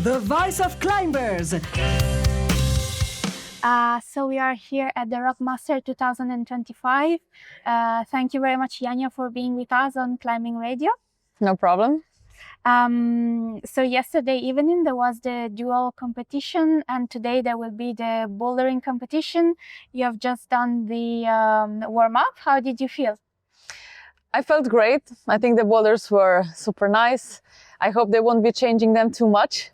the voice of climbers. So we are here at the Rockmaster 2025. Thank you very much, Janja, for being with us on Climbing Radio. No problem. So yesterday evening there was the dual competition, and today there will be the bouldering competition. You have just done the warm-up. How did you feel? I felt great. I think the boulders were super nice. I hope they won't be changing them too much,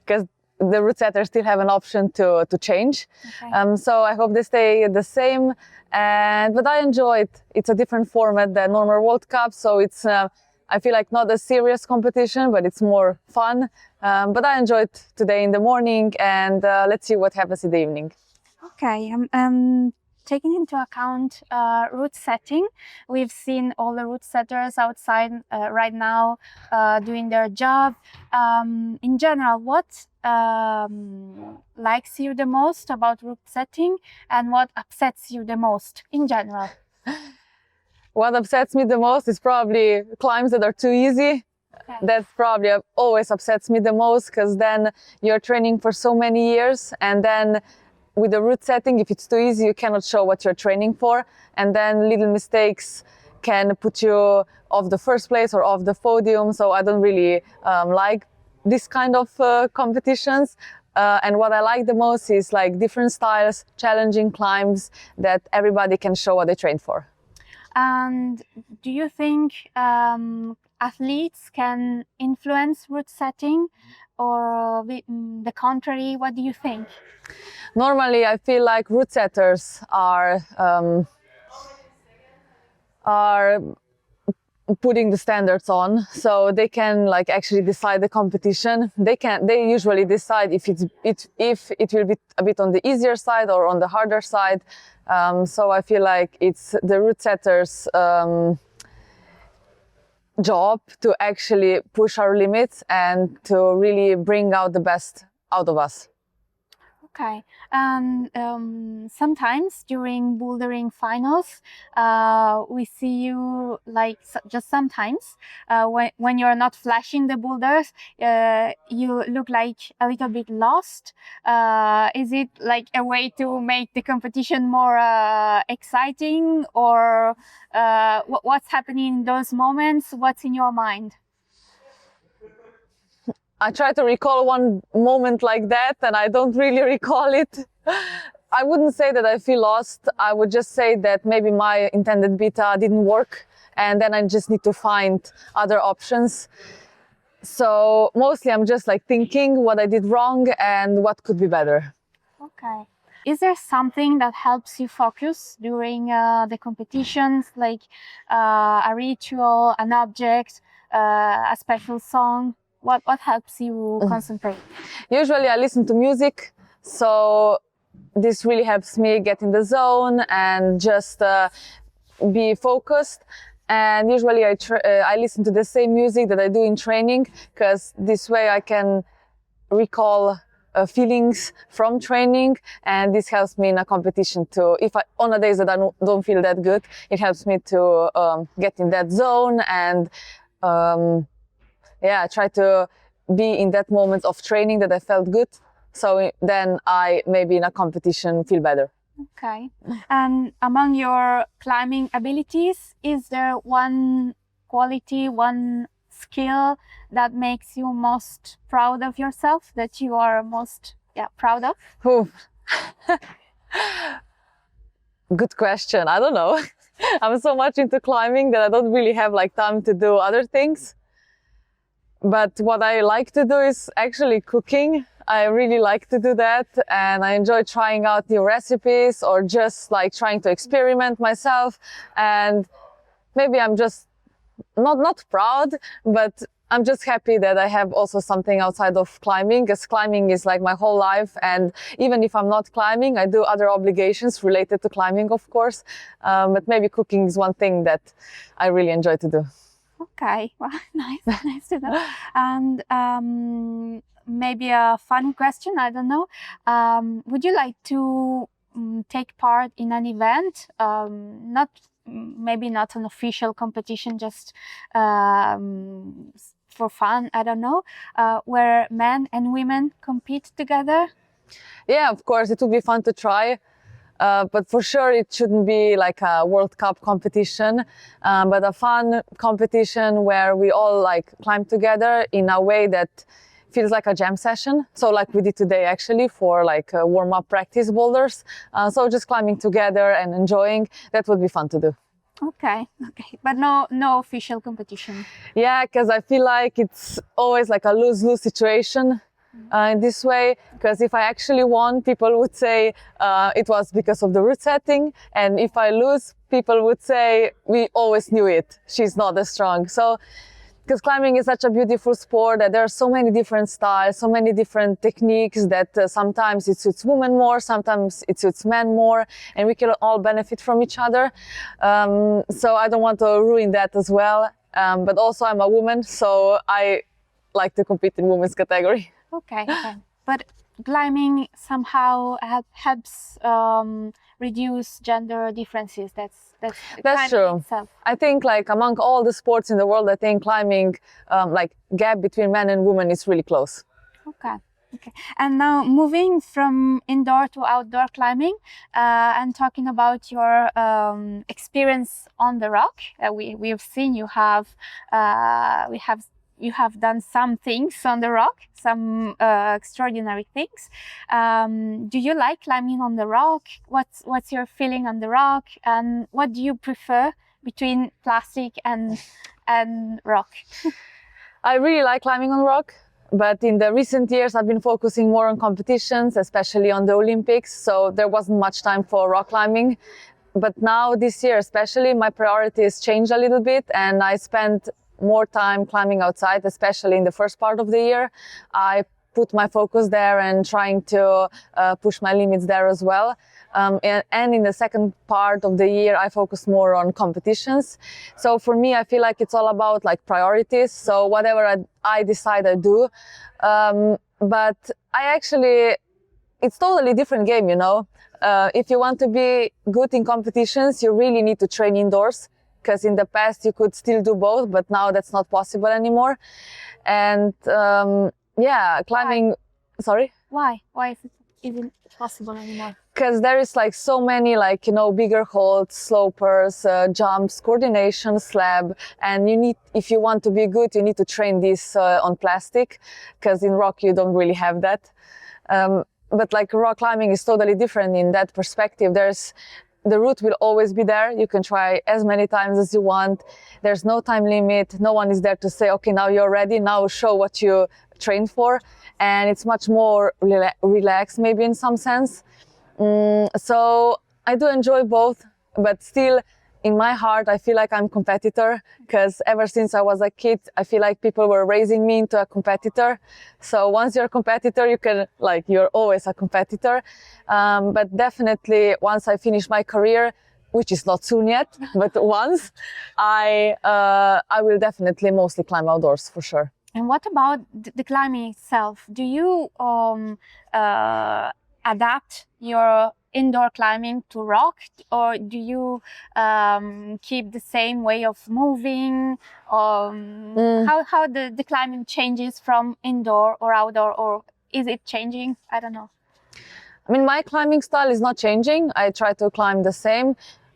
because the route setters still have an option to change. Okay. So I hope they stay the same. But I enjoyed. It's a different format than normal World Cup, so it's I feel like not a serious competition, but it's more fun. But I enjoyed today in the morning, and let's see what happens in the evening. Okay. Taking into account route setting, we've seen all the route setters outside right now doing their job. In general, what likes you the most about route setting, and what upsets you the most in general? What upsets me the most is probably climbs that are too easy. Okay. That probably always upsets me the most, because then you're training for so many years, and then with the route setting, if it's too easy, you cannot show what you're training for, and then little mistakes can put you off the first place or off the podium. So I don't really like this kind of competitions. And what I like the most is like different styles, challenging climbs that everybody can show what they trained for. And do you think athletes can influence route setting, or the contrary? What do you think? Normally, I feel like route setters are putting the standards on, so they can like actually decide the competition. They usually decide if it will be a bit on the easier side or on the harder side. So I feel like it's the route setters' job to actually push our limits and to really bring out the best out of us. Okay, and sometimes during bouldering finals, we see you like just sometimes when you're not flashing the boulders, you look like a little bit lost. Is it like a way to make the competition more exciting, or what's happening in those moments? What's in your mind? I try to recall one moment like that, and I don't really recall it. I wouldn't say that I feel lost. I would just say that maybe my intended beta didn't work, and then I just need to find other options. So mostly I'm just like thinking what I did wrong and what could be better. Okay. Is there something that helps you focus during the competitions, like a ritual, an object, a special song? What helps you concentrate? Usually I listen to music, so this really helps me get in the zone and just be focused. And usually I listen to the same music that I do in training, because this way I can recall feelings from training, and this helps me in a competition too. If on the days that I don't feel that good, it helps me to get in that zone and try to be in that moment of training that I felt good. So then I maybe in a competition feel better. Okay. And among your climbing abilities, is there one quality, one skill that makes you most proud of yourself, that you are most proud of? Good question. I don't know. I'm so much into climbing that I don't really have like time to do other things. But what I like to do is actually cooking. I really like to do that, and I enjoy trying out new recipes or just like trying to experiment myself. And maybe I'm just not proud, but I'm just happy that I have also something outside of climbing, because climbing is like my whole life. And even if I'm not climbing, I do other obligations related to climbing, of course. But maybe cooking is one thing that I really enjoy to do. Okay, well, nice to know. And maybe a fun question, I don't know. Would you like to take part in an event? Maybe not an official competition, just for fun, I don't know, where men and women compete together? Yeah, of course, it would be fun to try. But for sure, it shouldn't be like a World Cup competition, but a fun competition where we all like climb together in a way that feels like a jam session. So like we did today actually for like warm-up practice boulders. So just climbing together and enjoying, that would be fun to do. Okay, but no official competition. Yeah, because I feel like it's always like a lose-lose situation. In this way, because if I actually won, people would say it was because of the route setting, and if I lose, people would say we always knew it, she's not as strong. So because climbing is such a beautiful sport that there are so many different styles, so many different techniques that sometimes it suits women more, sometimes it suits men more, and we can all benefit from each other. So I don't want to ruin that as well, but also I'm a woman, so I like to compete in women's category. Okay. But climbing somehow helps reduce gender differences. That's true. itself. I think like among all the sports in the world, I think climbing like gap between men and women is really close. Okay. And now moving from indoor to outdoor climbing, and talking about your experience on the rock. We have seen you have done some things on the rock, some extraordinary things. Do you like climbing on the rock? What's your feeling on the rock? And what do you prefer between plastic and rock? I really like climbing on rock, but in the recent years I've been focusing more on competitions, especially on the Olympics, so there wasn't much time for rock climbing. But now this year especially, my priorities changed a little bit, and I spent more time climbing outside, especially in the first part of the year. I put my focus there and trying to push my limits there as well. And in the second part of the year, I focus more on competitions. So for me, I feel like it's all about like priorities. So whatever I decide I do. But it's totally different game, you know. If you want to be good in competitions, you really need to train indoors. Because in the past you could still do both, but now that's not possible anymore. And yeah, climbing. Why? Sorry? Why is it even possible anymore? Because there is like so many like, you know, bigger holds, slopers, jumps, coordination, slab, and if you want to be good, you need to train this on plastic, because in rock you don't really have that. But like rock climbing is totally different in that perspective. The route will always be there. You can try as many times as you want. There's no time limit. No one is there to say, okay, now you're ready. Now show what you trained for. And it's much more relaxed, maybe in some sense. So I do enjoy both, but still in my heart, I feel like I'm a competitor, because ever since I was a kid, I feel like people were raising me into a competitor. So once you're a competitor, you're always a competitor. But definitely once I finish my career, which is not soon yet, but once, I will definitely mostly climb outdoors for sure. And what about the climbing itself? Do you adapt your indoor climbing to rock, or do you keep the same way of moving? How the climbing changes from indoor or outdoor, or is it changing? I don't know. I mean, my climbing style is not changing. I try to climb the same,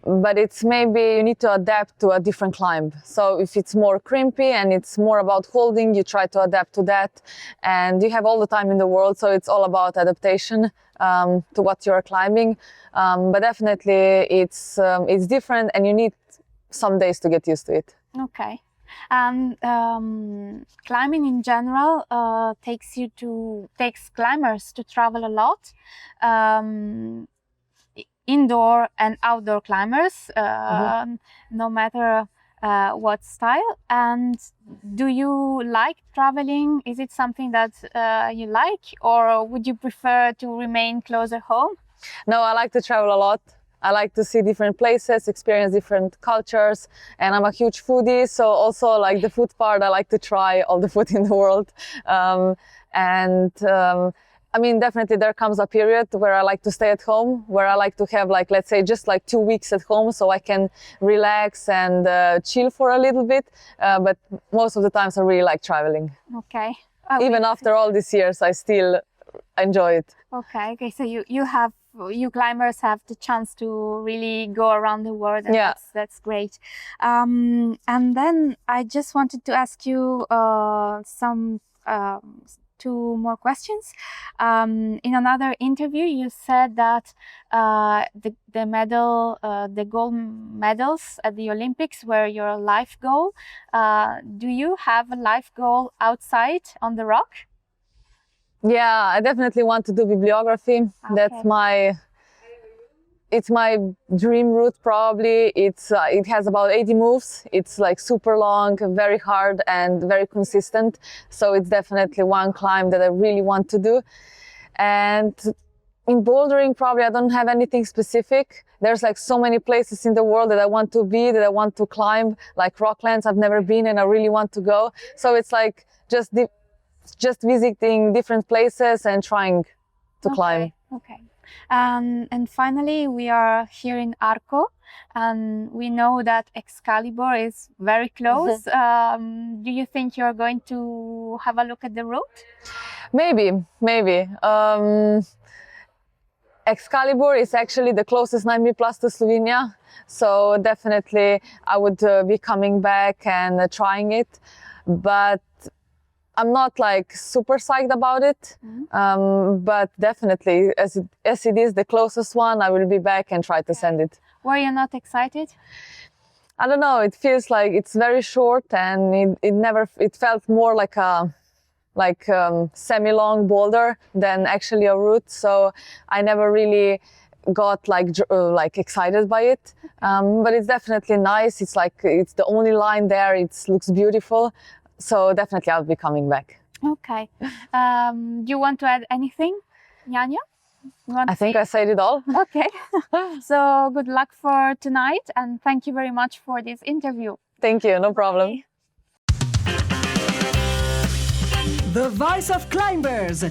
but it's maybe you need to adapt to a different climb. So if it's more crimpy and it's more about holding, you try to adapt to that. And you have all the time in the world, so it's all about adaptation to what you're climbing. But definitely it's different, and you need some days to get used to it. Okay. And climbing in general takes climbers to travel a lot. Indoor and outdoor climbers, no matter what style. And do you like traveling? Is it something that you like, or would you prefer to remain closer home? No, I like to travel a lot. I like to see different places, experience different cultures, and I'm a huge foodie, so also like the food part, I like to try all the food in the world. I mean, definitely there comes a period where I like to stay at home, where I like to have like, let's say, just like 2 weeks at home so I can relax and chill for a little bit. But most of the times I really like traveling. Okay. Even after all these years, I still enjoy it. Okay. So you climbers have the chance to really go around the world, and Yeah. that's great. And then I just wanted to ask you some 2 more questions. In another interview, you said that the gold medals at the Olympics were your life goal. Do you have a life goal outside on the rock? Yeah, I definitely want to do bibliography. That's it's my dream route probably. It has about 80 moves. It's like super long, very hard and very consistent. So it's definitely one climb that I really want to do. And in bouldering, probably I don't have anything specific. There's like so many places in the world that I want to be, that I want to climb, like rocklands I've never been and I really want to go. So it's like just visiting different places and trying to climb. Okay. And finally, we are here in Arco, and we know that Excalibur is very close. Do you think you're going to have a look at the route? Maybe. Excalibur is actually the closest 9B plus to Slovenia. So definitely I would be coming back and trying it. But I'm not like super psyched about it, but definitely as it is the closest one, I will be back and try to send it. Were you not excited? I don't know. It feels like it's very short, and it felt more like a semi-long boulder than actually a route. So I never really got like excited by it. But it's definitely nice. It's the only line there. It looks beautiful. So definitely I'll be coming back. Okay. Do you want to add anything, Janja? I think I said it all. Okay. So good luck for tonight, and thank you very much for this interview. Thank you, no problem. The voice of climbers.